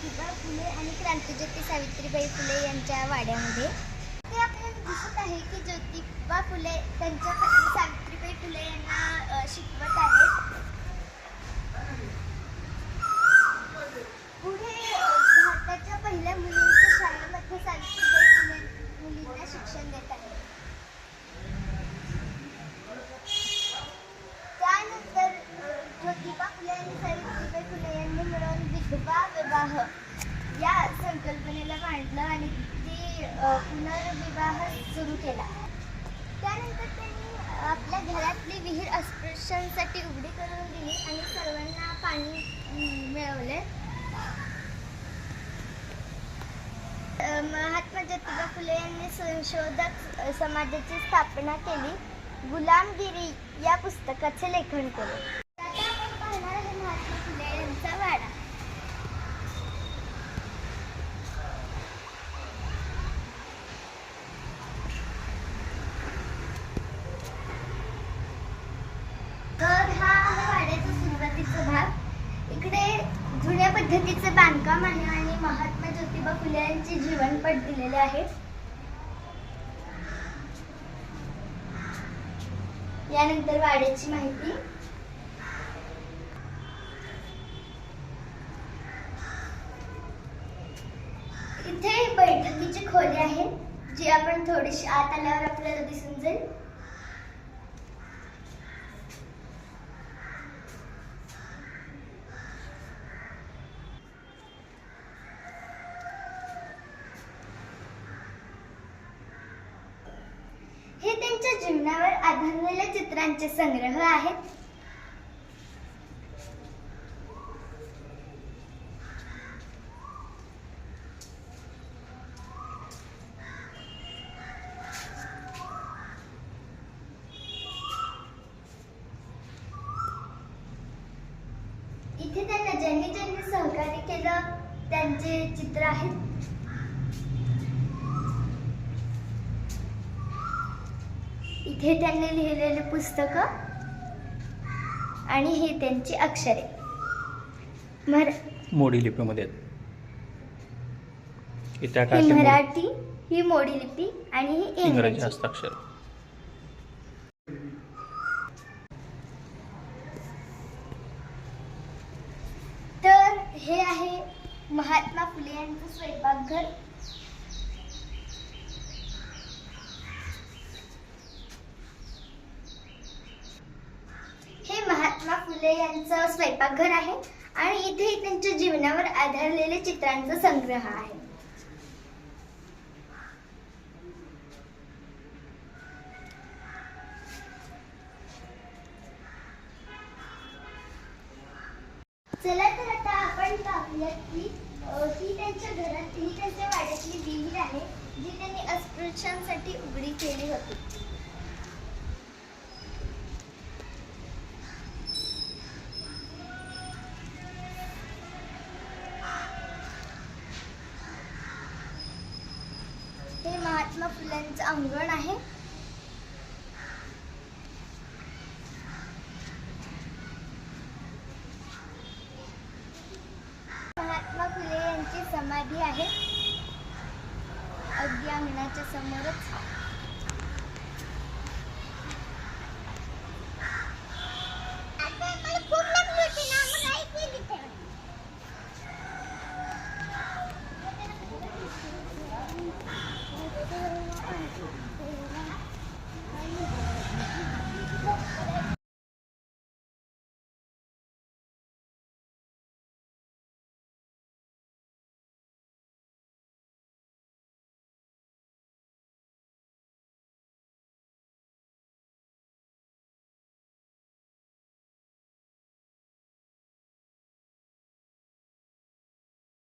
ज्योतिबा फुले आणि क्रांतिज्योती सावित्रीबाई फुले यांच्या वाड्यामध्ये ते आपल्याला दिसत आहे की ज्योतिबा फुले त्यांच्या पत्नी सावित्रीबाई फुले यांना शिकवत आहेत. पुढे भारताच्या पहिल्या मुलींच्या शाळेमध्ये सावित्रीबाई फुले मुलींना शिक्षण देत आहेत. त्यानंतर ज्योतिबा फुले आणि सावित्रीबाई फुले यांनी मिळून विधवा विवाह या संकल्पनेला मांडलं आणि ती पुनर्विवाह सुरू केला. त्यानंतर त्यांनी आपल्या घरातली विहीर अस्पृश्यांसाठी उघडी करून दिली आणि सर्वांना पाणी मिळवले. महात्मा ज्योतिबा फुले यांनी संशोधक समाजाची स्थापना केली. गुलामगिरी या पुस्तकाचे लेखन केले. आता आपण पाहणार आहे महात्मा फुले यांचा वाडा. तर हा आहे वाड्याचा सुरुवातीचा भाग. इकडे जुन्या पद्धतीचे बांधकाम आहे आणि महात्मा ज्योतिबा फुले यांचे जीवनपट दिलेले आहे. यानंतर वाड्याची माहिती. इथे बैठकीची खोली आहे जी आपण थोडीशी आत आल्यावर आपल्याला दिसून जाईल. हे त्यांच्या जीवनावर आधारलेल्या चित्रांचे संग्रह आहेत. इथे त्यांना ज्यांनी ज्यांनी सहकार्य केलं त्यांचे चित्र आहेत. इथे त्यांनी लिहिलेले पुस्तक आणि हे त्यांची अक्षरे मोडी लिपीमध्ये. ही मराठी, ही मोडी लिपी आणि ही इंग्रजी हस्ताक्षर. तर हे आहे महात्मा फुले यांचं स्वयंपाकघर. हे महात्मा फुले यांचं स्वयंपाकघर आहे आणि इथे त्यांच्या जीवनावर आधारलेले चित्रांचा संग्रह आहे. चला तर आता आपण पाहूयात की ही त्यांच्या घरात, ही त्यांच्या वाड्यातली विहीर आहे जी त्यांनी अस्पृश्यांसाठी उघडी केली होती. हे महात्मा फुल्यांचं अंगण आहे. महात्मा फुले यांची समाधी आहे अगदी अंगणाच्या समोरच.